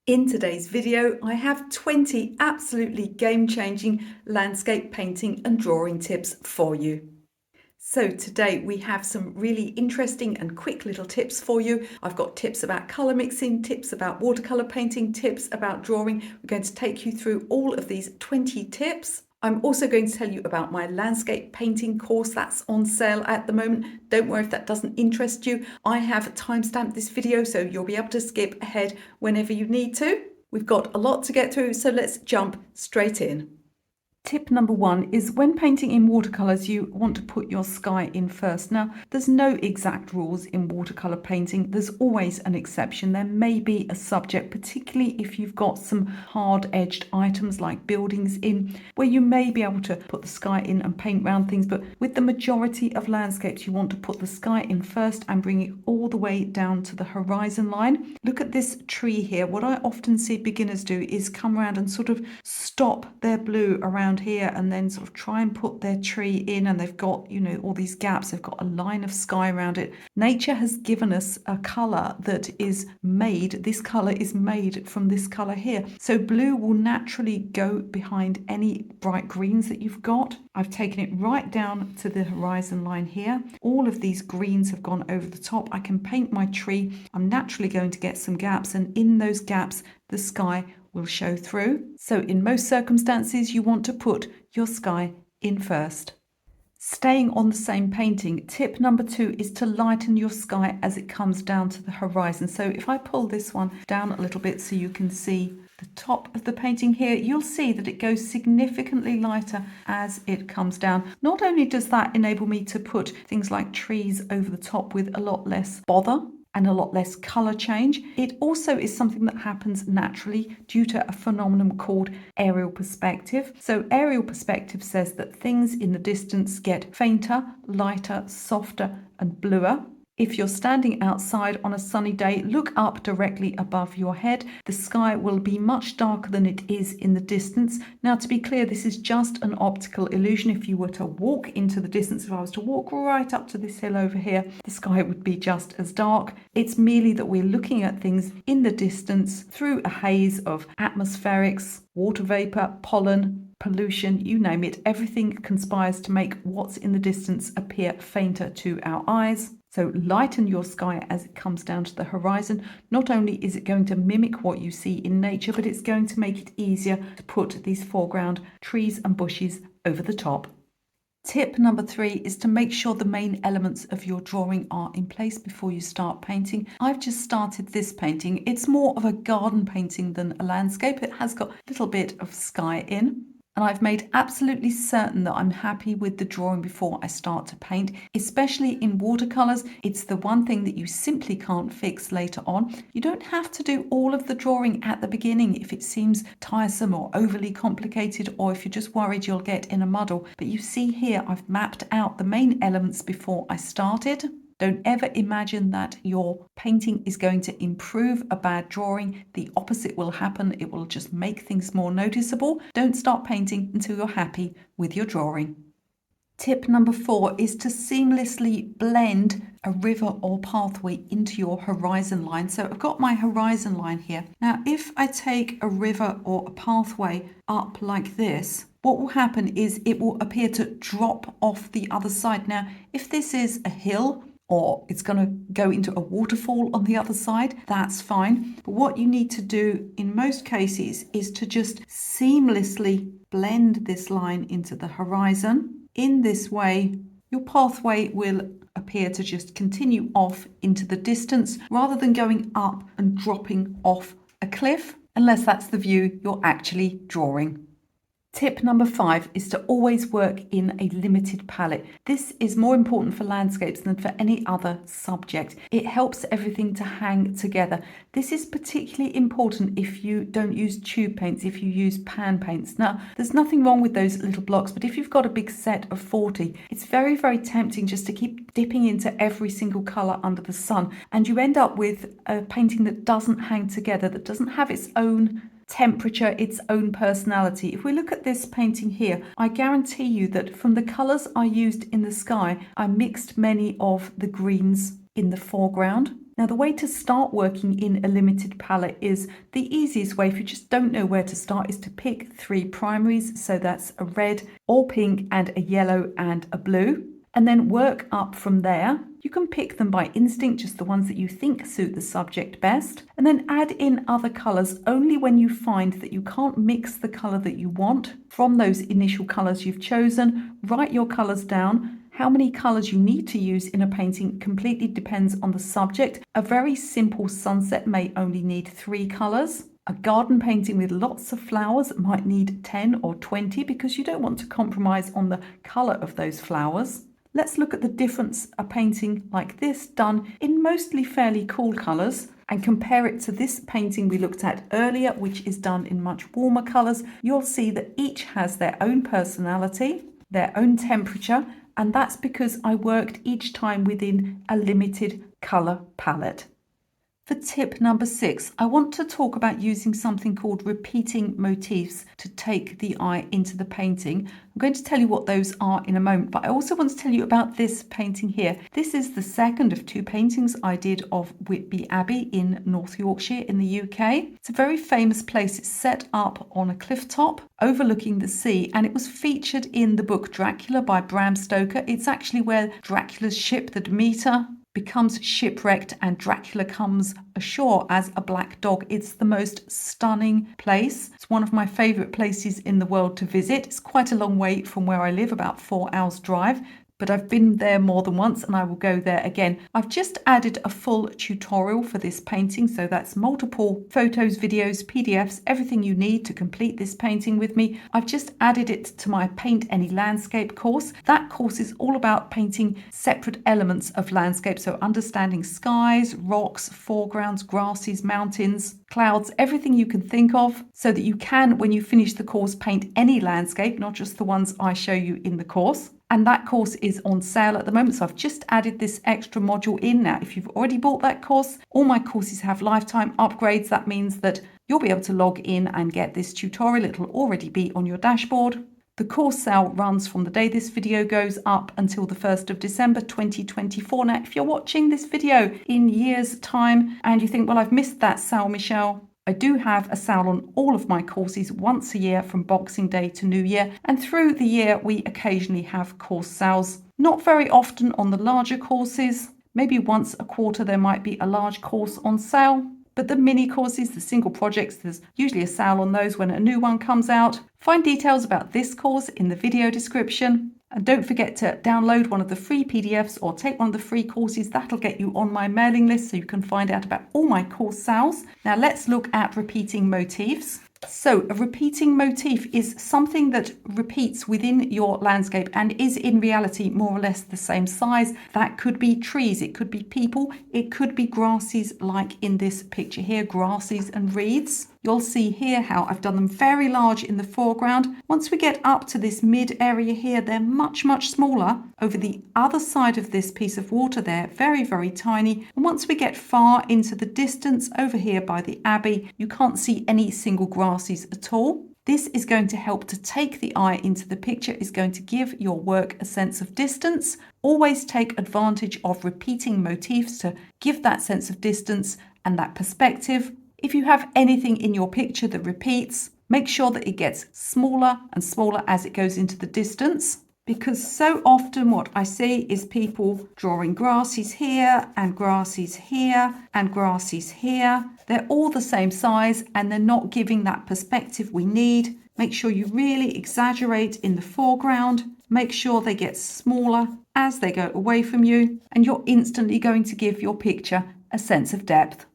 In today's video, I have 20 absolutely game-changing landscape painting and drawing tips for you. So today we have some really interesting and quick little tips for you. I've got tips about colour mixing, tips about watercolour painting, tips about drawing. We're going to take you through all of these 20 tips. I'm also going to tell you about my landscape painting course that's on sale at the moment. Don't worry if that doesn't interest you. I have timestamped this video so you'll be able to skip ahead whenever you need to. We've got a lot to get through, so let's jump straight in. Tip number one is when painting in watercolours, you want to put your sky in first. Now, there's no exact rules in watercolour painting. There's always an exception. There may be a subject, particularly if you've got some hard-edged items like buildings in, where you may be able to put the sky in and paint around things. But with the majority of landscapes, you want to put the sky in first and bring it all the way down to the horizon line. Look at this tree here. What I often see beginners do is come around and sort of stop their blue around here and then sort of try and put their tree in, and they've got, you know, all these gaps. They've got a line of sky around it. Nature has given us a color that is made, this color is made from this color here. So blue will naturally go behind any bright greens that you've got. I've taken it right down to the horizon line here. All of these greens have gone over the top. I can paint my tree. I'm naturally going to get some gaps, and in those gaps the sky will show through. So in most circumstances, you want to put your sky in first. Staying on the same painting, tip number two is to lighten your sky as it comes down to the horizon. So if I pull this one down a little bit so you can see the top of the painting here, you'll see that it goes significantly lighter as it comes down. Not only does that enable me to put things like trees over the top with a lot less bother and a lot less colour change, it also is something that happens naturally due to a phenomenon called aerial perspective. So aerial perspective says that things in the distance get fainter, lighter, softer and bluer. If you're standing outside on a sunny day, look up directly above your head. The sky will be much darker than it is in the distance. Now, to be clear, this is just an optical illusion. If you were to walk into the distance, if I was to walk right up to this hill over here, the sky would be just as dark. It's merely that we're looking at things in the distance through a haze of atmospherics, water vapor, pollen, pollution, you name it. Everything conspires to make what's in the distance appear fainter to our eyes. So lighten your sky as it comes down to the horizon. Not only is it going to mimic what you see in nature, but it's going to make it easier to put these foreground trees and bushes over the top. Tip number three is to make sure the main elements of your drawing are in place before you start painting. I've just started this painting. It's more of a garden painting than a landscape. It has got a little bit of sky in. And I've made absolutely certain that I'm happy with the drawing before I start to paint, especially in watercolours. It's the one thing that you simply can't fix later on. You don't have to do all of the drawing at the beginning if it seems tiresome or overly complicated, or if you're just worried you'll get in a muddle. But you see here, I've mapped out the main elements before I started. Don't ever imagine that your painting is going to improve a bad drawing. The opposite will happen. It will just make things more noticeable. Don't start painting until you're happy with your drawing. Tip number four is to seamlessly blend a river or pathway into your horizon line. So I've got my horizon line here. Now, if I take a river or a pathway up like this, what will happen is it will appear to drop off the other side. Now, if this is a hill, or it's going to go into a waterfall on the other side, that's fine. But what you need to do in most cases is to just seamlessly blend this line into the horizon. In this way, your pathway will appear to just continue off into the distance rather than going up and dropping off a cliff, unless that's the view you're actually drawing. Tip number five is to always work in a limited palette. This is more important for landscapes than for any other subject. It helps everything to hang together. This is particularly important if you don't use tube paints, if you use pan paints. Now, there's nothing wrong with those little blocks, but if you've got a big set of 40, it's very, very tempting just to keep dipping into every single colour under the sun, and you end up with a painting that doesn't hang together, that doesn't have its own temperature, its own personality. If we look at this painting here, I guarantee you that from the colours I used in the sky, I mixed many of the greens in the foreground. Now, the way to start working in a limited palette is the easiest way if you just don't know where to start is to pick 3 primaries. So that's a red or pink and a yellow and a blue, and then work up from there. You can pick them by instinct, just the ones that you think suit the subject best, and then add in other colors only when you find that you can't mix the color that you want from those initial colors you've chosen. Write your colors down. How many colors you need to use in a painting completely depends on the subject. A very simple sunset may only need 3 colors. A garden painting with lots of flowers might need 10 or 20 because you don't want to compromise on the color of those flowers. Let's look at the difference a painting like this done in mostly fairly cool colors and compare it to this painting we looked at earlier, which is done in much warmer colors. You'll see that each has their own personality, their own temperature, and that's because I worked each time within a limited color palette. For tip number 6, I want to talk about using something called repeating motifs to take the eye into the painting. I'm going to tell you what those are in a moment, but I also want to tell you about this painting here. This is the second of 2 paintings I did of Whitby Abbey in North Yorkshire in the UK. It's a very famous place. It's set up on a cliff top overlooking the sea, and it was featured in the book Dracula by Bram Stoker. It's actually where Dracula's ship, the Demeter, becomes shipwrecked and Dracula comes ashore as a black dog. It's the most stunning place. It's one of my favorite places in the world to visit. It's quite a long way from where I live, about 4 hours drive, but I've been there more than once and I will go there again. I've just added a full tutorial for this painting, so that's multiple photos, videos, PDFs, everything you need to complete this painting with me. I've just added it to my Paint Any Landscape course. That course is all about painting separate elements of landscape, so understanding skies, rocks, foregrounds, grasses, mountains, clouds, everything you can think of, so that you can, when you finish the course, paint any landscape, not just the ones I show you in the course. And that course is on sale at the moment, so I've just added this extra module in. Now, if you've already bought that course, all my courses have lifetime upgrades. That means that you'll be able to log in and get this tutorial. It'll already be on your dashboard. The course sale runs from the day this video goes up until the 1st of December 2024. Now, if you're watching this video in years' time and you think, well, I've missed that sale, Michelle, I do have a sale on all of my courses once a year from Boxing Day to New Year, and through the year we occasionally have course sales. Not very often on the larger courses, maybe once a quarter there might be a large course on sale, but the mini courses, the single projects, there's usually a sale on those when a new one comes out. Find details about this course in the video description. And don't forget to download one of the free PDFs or take one of the free courses. That'll get you on my mailing list so you can find out about all my course sales. Now let's look at repeating motifs. So a repeating motif is something that repeats within your landscape and is in reality more or less the same size. That could be trees, it could be people, it could be grasses like in this picture here, grasses and reeds. You'll see here how I've done them very large in the foreground. Once we get up to this mid area here, they're much, much smaller. Over the other side of this piece of water there, very, very tiny. And once we get far into the distance over here by the Abbey, you can't see any single grasses at all. This is going to help to take the eye into the picture, is going to give your work a sense of distance. Always take advantage of repeating motifs to give that sense of distance and that perspective. If you have anything in your picture that repeats, make sure that it gets smaller and smaller as it goes into the distance, because so often what I see is people drawing grasses here and grasses here and grasses here. They're all the same size and they're not giving that perspective we need. Make sure you really exaggerate in the foreground. Make sure they get smaller as they go away from you, and you're instantly going to give your picture a sense of depth.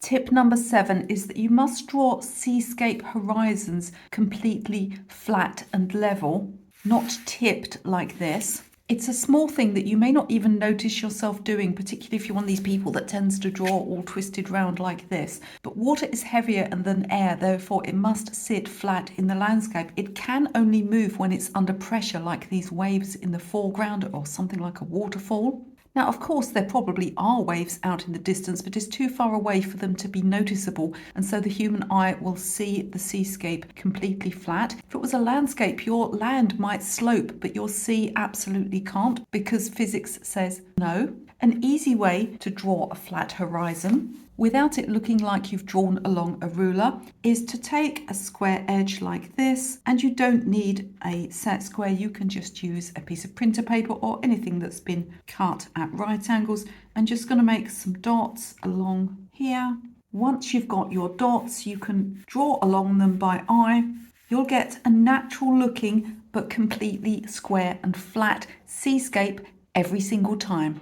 Tip number 7 is that you must draw seascape horizons completely flat and level, not tipped like this. It's a small thing that you may not even notice yourself doing, particularly if you're one of these people that tends to draw all twisted round like this. But water is heavier than air, therefore it must sit flat in the landscape. It can only move when it's under pressure, like these waves in the foreground or something like a waterfall. Now, of course, there probably are waves out in the distance, but it's too far away for them to be noticeable, and so the human eye will see the seascape completely flat. If it was a landscape, your land might slope, but your sea absolutely can't, because physics says no. An easy way to draw a flat horizon without it looking like you've drawn along a ruler is to take a square edge like this, and you don't need a set square. You can just use a piece of printer paper or anything that's been cut at right angles. I'm just going to make some dots along here. Once you've got your dots, you can draw along them by eye. You'll get a natural looking but completely square and flat seascape every single time.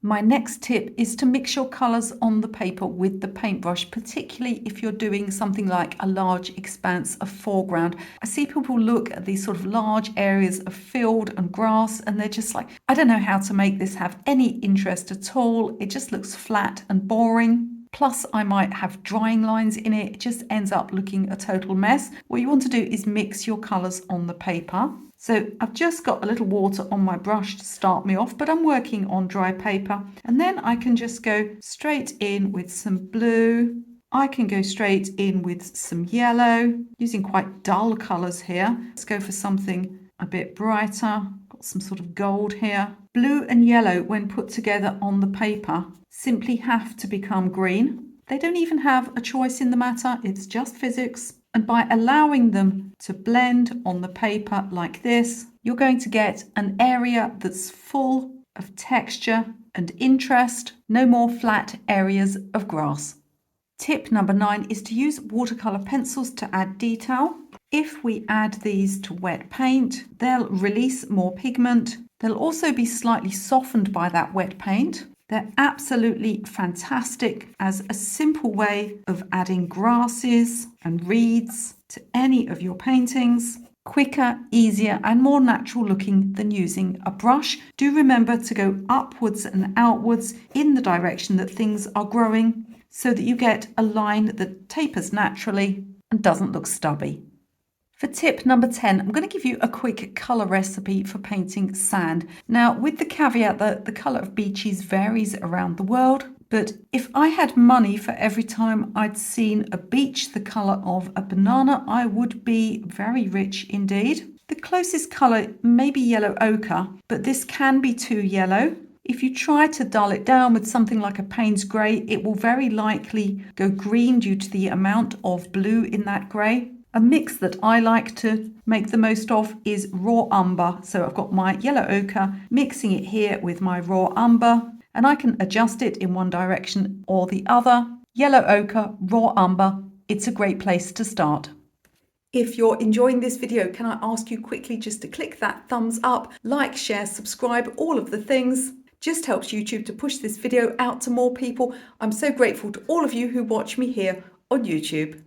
My next tip is to mix your colours on the paper with the paintbrush, particularly if you're doing something like a large expanse of foreground. I see people look at these sort of large areas of field and grass and they're just like, I don't know how to make this have any interest at all. It just looks flat and boring. Plus, I might have drying lines in it. It just ends up looking a total mess. What you want to do is mix your colours on the paper. So I've just got a little water on my brush to start me off, but I'm working on dry paper. And then I can just go straight in with some blue. I can go straight in with some yellow, using quite dull colours here. Let's go for something a bit brighter. Got some sort of gold here. Blue and yellow, when put together on the paper, simply have to become green. They don't even have a choice in the matter. It's just physics. And by allowing them to blend on the paper like this, you're going to get an area that's full of texture and interest, no more flat areas of grass. Tip number 9 is to use watercolor pencils to add detail. If we add these to wet paint, they'll release more pigment. They'll also be slightly softened by that wet paint. They're absolutely fantastic as a simple way of adding grasses and reeds to any of your paintings. Quicker, easier and more natural looking than using a brush. Do remember to go upwards and outwards in the direction that things are growing so that you get a line that tapers naturally and doesn't look stubby. For tip number 10, I'm going to give you a quick colour recipe for painting sand. Now, with the caveat that the colour of beaches varies around the world, but if I had money for every time I'd seen a beach the colour of a banana, I would be very rich indeed. The closest colour may be yellow ochre, but this can be too yellow. If you try to dull it down with something like a Payne's grey, it will very likely go green due to the amount of blue in that grey. A mix that I like to make the most of is raw umber. So I've got my yellow ochre, mixing it here with my raw umber, and I can adjust it in one direction or the other. Yellow ochre, raw umber, it's a great place to start. If you're enjoying this video, can I ask you quickly just to click that thumbs up, like, share, subscribe, all of the things. Just helps YouTube to push this video out to more people. I'm so grateful to all of you who watch me here on YouTube.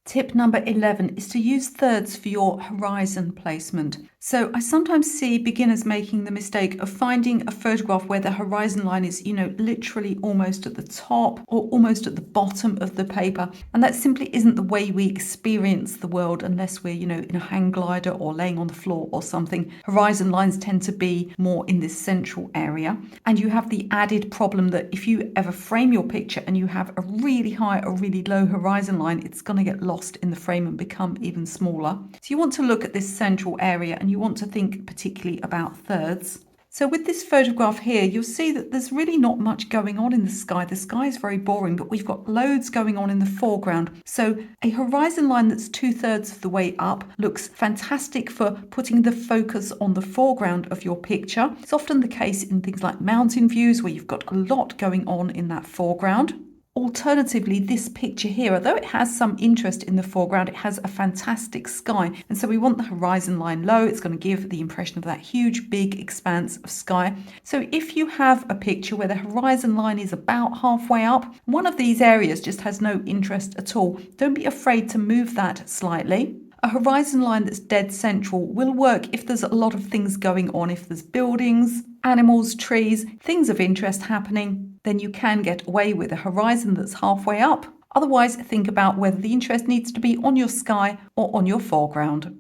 Tip number 11 is to use thirds for your horizon placement. So I sometimes see beginners making the mistake of finding a photograph where the horizon line is, literally almost at the top or almost at the bottom of the paper. And that simply isn't the way we experience the world unless we're, in a hang glider or laying on the floor or something. Horizon lines tend to be more in this central area. And you have the added problem that if you ever frame your picture and you have a really high or really low horizon line, it's going to get lost in the frame and become even smaller. So you want to look at this central area and you want to think particularly about thirds. So with this photograph here, you'll see that there's really not much going on in the sky. The sky is very boring, but we've got loads going on in the foreground. So a horizon line that's 2/3 of the way up looks fantastic for putting the focus on the foreground of your picture. It's often the case in things like mountain views where you've got a lot going on in that foreground. Alternatively, this picture here, although it has some interest in the foreground, it has a fantastic sky. And so we want the horizon line low. It's going to give the impression of that huge, big expanse of sky. So if you have a picture where the horizon line is about halfway up, one of these areas just has no interest at all, don't be afraid to move that slightly. A horizon line that's dead central will work if there's a lot of things going on, if there's buildings, animals, trees, things of interest happening, then you can get away with a horizon that's halfway up. Otherwise, think about whether the interest needs to be on your sky or on your foreground.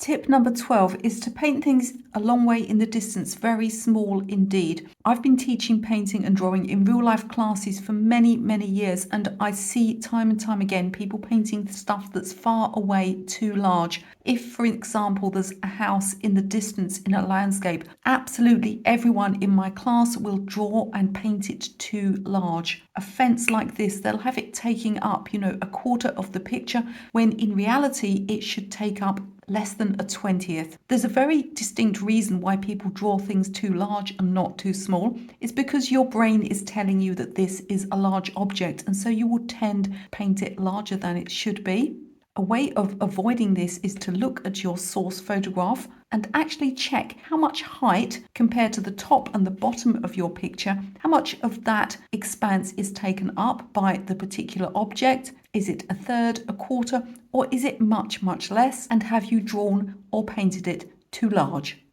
Tip number 12 is to paint things a long way in the distance, very small indeed. I've been teaching painting and drawing in real life classes for many, many years, and I see time and time again people painting stuff that's far away too large. If, for example, there's a house in the distance in a landscape, absolutely everyone in my class will draw and paint it too large. A fence like this, they'll have it taking up, a quarter of the picture, when in reality it should take up less than a 20th. There's a very distinct reason why people draw things too large and not too small. It's because your brain is telling you that this is a large object, and so you will tend to paint it larger than it should be. A way of avoiding this is to look at your source photograph and actually check how much height compared to the top and the bottom of your picture, how much of that expanse is taken up by the particular object. Is it a third, a quarter, or is it much, much less? And have you drawn or painted it too large?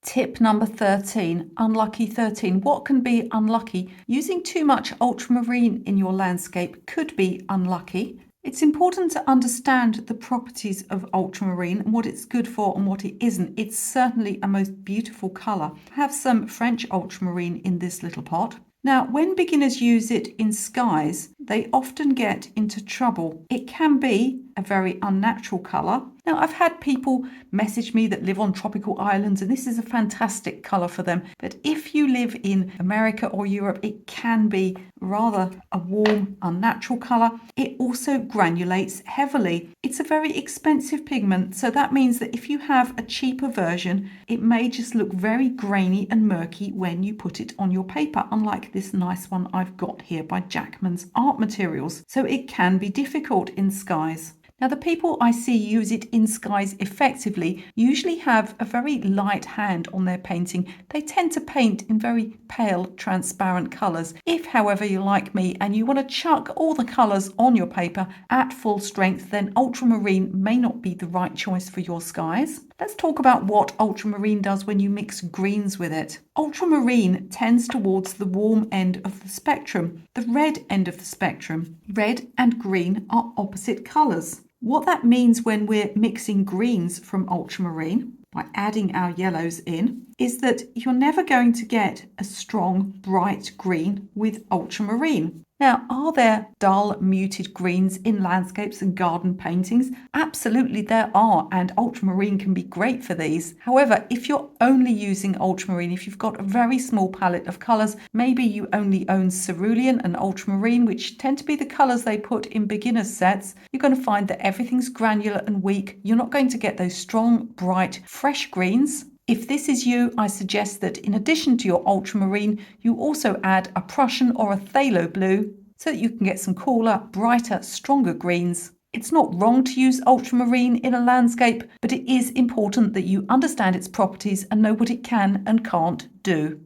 Tip number 13, unlucky 13. What can be unlucky? Using too much ultramarine in your landscape could be unlucky. It's important to understand the properties of ultramarine and what it's good for and what it isn't. It's certainly a most beautiful colour. I have some French ultramarine in this little pot. Now, when beginners use it in skies, they often get into trouble. It can be a very unnatural colour. Now, I've had people message me that live on tropical islands, and this is a fantastic colour for them. But if you live in America or Europe, it can be rather a warm, unnatural colour. It also granulates heavily. It's a very expensive pigment, so that means that if you have a cheaper version, it may just look very grainy and murky when you put it on your paper, unlike this nice one I've got here by Jackman's Art Materials. So it can be difficult in skies. Now, the people I see use it in skies effectively usually have a very light hand on their painting. They tend to paint in very pale, transparent colours. If, however, you're like me and you want to chuck all the colours on your paper at full strength, then ultramarine may not be the right choice for your skies. Let's talk about what ultramarine does when you mix greens with it. Ultramarine tends towards the warm end of the spectrum, the red end of the spectrum. Red and green are opposite colours. What that means when we're mixing greens from ultramarine, by adding our yellows in, is that you're never going to get a strong, bright green with ultramarine. Now, are there dull, muted greens in landscapes and garden paintings? Absolutely there are, and ultramarine can be great for these. However, if you're only using ultramarine, if you've got a very small palette of colours, maybe you only own cerulean and ultramarine, which tend to be the colours they put in beginner's sets, you're going to find that everything's granular and weak. You're not going to get those strong, bright, fresh greens. If this is you, I suggest that in addition to your ultramarine, you also add a Prussian or a phthalo blue so that you can get some cooler, brighter, stronger greens. It's not wrong to use ultramarine in a landscape, but it is important that you understand its properties and know what it can and can't do.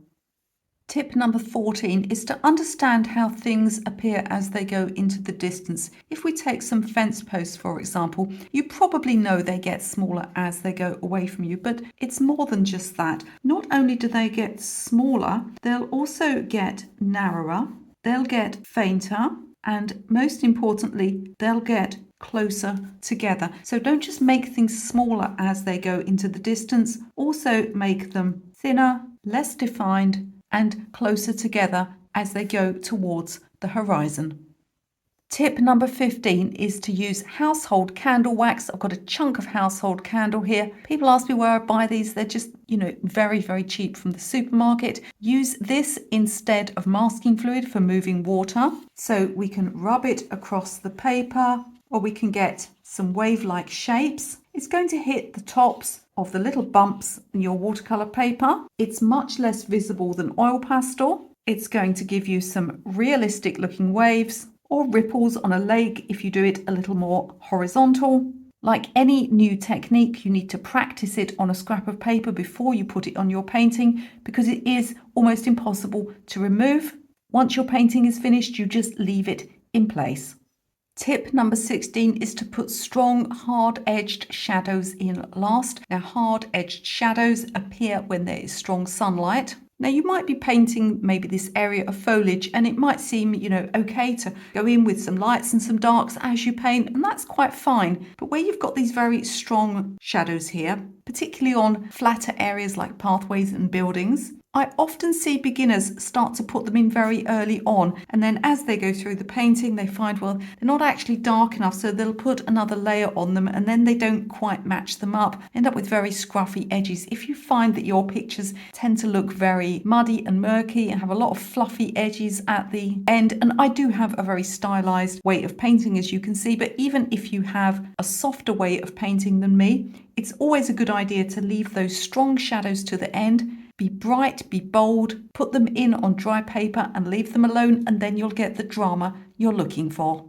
Tip number 14 is to understand how things appear as they go into the distance. If we take some fence posts, for example, you probably know they get smaller as they go away from you, but it's more than just that. Not only do they get smaller, they'll also get narrower, they'll get fainter, and most importantly, they'll get closer together. So don't just make things smaller as they go into the distance, also make them thinner, less defined, and closer together as they go towards the horizon. Tip number 15 is to use household candle wax. I've got a chunk of household candle here. People ask me where I buy these. They're just, very, very cheap from the supermarket. Use this instead of masking fluid for moving water. So we can rub it across the paper, or we can get some wave-like shapes. It's going to hit the tops of the little bumps in your watercolor paper. It's much less visible than oil pastel. It's going to give you some realistic looking waves or ripples on a lake if you do it a little more horizontal. Like any new technique, you need to practice it on a scrap of paper before you put it on your painting, because it is almost impossible to remove. Once your painting is finished, you just leave it in place. Tip number 16 is to put strong, hard-edged shadows in last. Now, hard-edged shadows appear when there is strong sunlight. Now you might be painting maybe this area of foliage and it might seem, okay to go in with some lights and some darks as you paint, and that's quite fine. But where you've got these very strong shadows here, particularly on flatter areas like pathways and buildings, I often see beginners start to put them in very early on, and then as they go through the painting they find, well, they're not actually dark enough, so they'll put another layer on them and then they don't quite match them up, end up with very scruffy edges. If you find that your pictures tend to look very muddy and murky and have a lot of fluffy edges at the end, and I do have a very stylized way of painting, as you can see, but even if you have a softer way of painting than me, it's always a good idea to leave those strong shadows to the end. Be bright, be bold, put them in on dry paper and leave them alone, and then you'll get the drama you're looking for.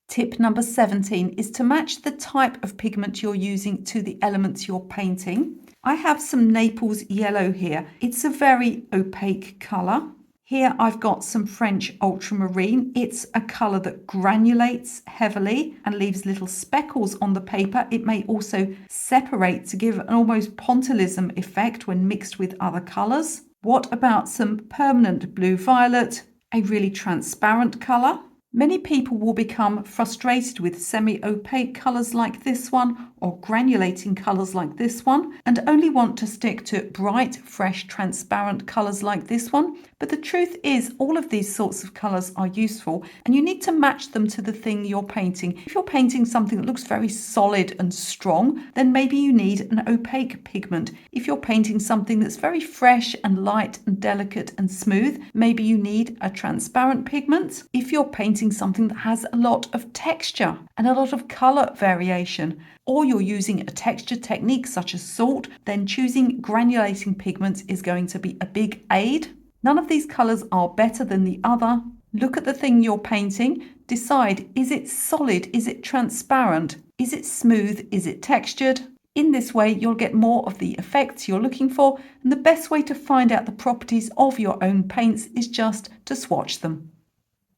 Tip number 17 is to match the type of pigment you're using to the elements you're painting. I have some Naples yellow here. It's a very opaque colour. Here I've got some French ultramarine. It's a colour that granulates heavily and leaves little speckles on the paper. It may also separate to give an almost pointillism effect when mixed with other colours. What about some permanent blue-violet, a really transparent colour? Many people will become frustrated with semi-opaque colours like this one or granulating colours like this one and only want to stick to bright, fresh, transparent colours like this one. But the truth is all of these sorts of colours are useful and you need to match them to the thing you're painting. If you're painting something that looks very solid and strong, then maybe you need an opaque pigment. If you're painting something that's very fresh and light and delicate and smooth, maybe you need a transparent pigment. If you're painting something that has a lot of texture and a lot of colour variation, or you're using a texture technique such as salt, then choosing granulating pigments is going to be a big aid. None of these colours are better than the other. Look at the thing you're painting, decide, is it solid, is it transparent, is it smooth, is it textured? In this way you'll get more of the effects you're looking for, and the best way to find out the properties of your own paints is just to swatch them.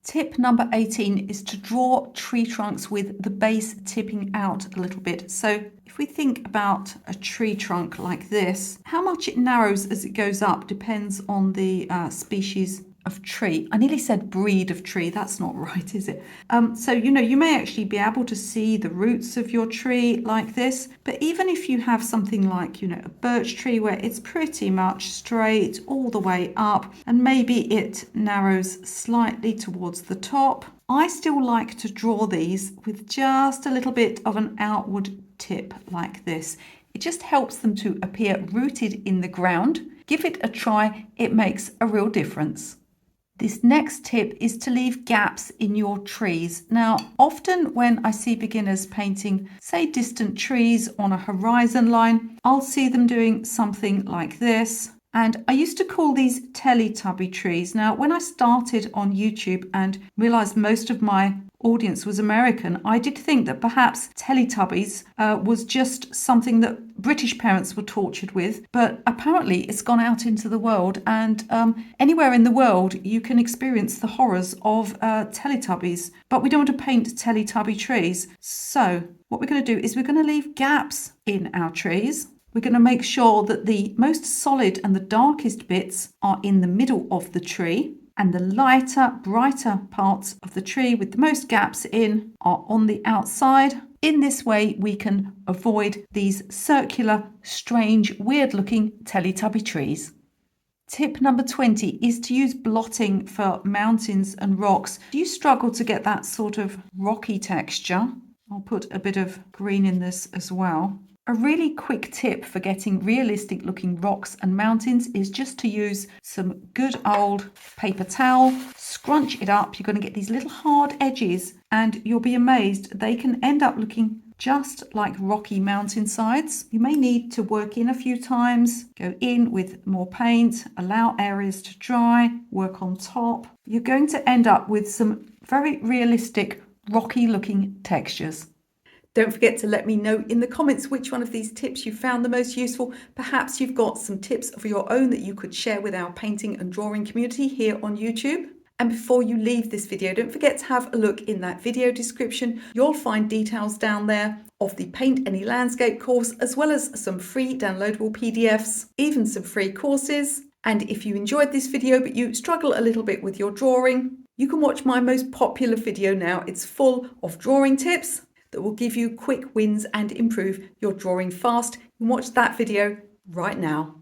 Tip number 18 is to draw tree trunks with the base tipping out a little bit. So if we think about a tree trunk like this, how much it narrows as it goes up depends on the species of tree. I nearly said breed of tree. That's not right, is it? So, you may actually be able to see the roots of your tree like this. But even if you have something like, a birch tree where it's pretty much straight all the way up and maybe it narrows slightly towards the top, I still like to draw these with just a little bit of an outward tip like this. It just helps them to appear rooted in the ground. Give it a try. It makes a real difference. This next tip is to leave gaps in your trees. Now, often when I see beginners painting, say, distant trees on a horizon line, I'll see them doing something like this. And I used to call these Teletubby trees. Now, when I started on YouTube and realized most of my audience was American, I did think that perhaps Teletubbies was just something that British parents were tortured with, but apparently it's gone out into the world, and anywhere in the world you can experience the horrors of Teletubbies. But we don't want to paint Teletubby trees. So what we're going to do is we're going to leave gaps in our trees. We're going to make sure that the most solid and the darkest bits are in the middle of the tree, and the lighter, brighter parts of the tree with the most gaps in are on the outside. In this way, we can avoid these circular, strange, weird-looking Teletubby trees. Tip number 20 is to use blotting for mountains and rocks. Do you struggle to get that sort of rocky texture? I'll put a bit of green in this as well. A really quick tip for getting realistic looking rocks and mountains is just to use some good old paper towel, scrunch it up. You're going to get these little hard edges and you'll be amazed. They can end up looking just like rocky mountainsides. You may need to work in a few times, go in with more paint, allow areas to dry, work on top. You're going to end up with some very realistic rocky looking textures. Don't forget to let me know in the comments which one of these tips you found the most useful. Perhaps you've got some tips of your own that you could share with our painting and drawing community here on YouTube. And before you leave this video, don't forget to have a look in that video description. You'll find details down there of the Paint Any Landscape course, as well as some free downloadable PDFs, even some free courses. And if you enjoyed this video but you struggle a little bit with your drawing, you can watch my most popular video now. It's full of drawing tips that will give you quick wins and improve your drawing fast. You can watch that video right now.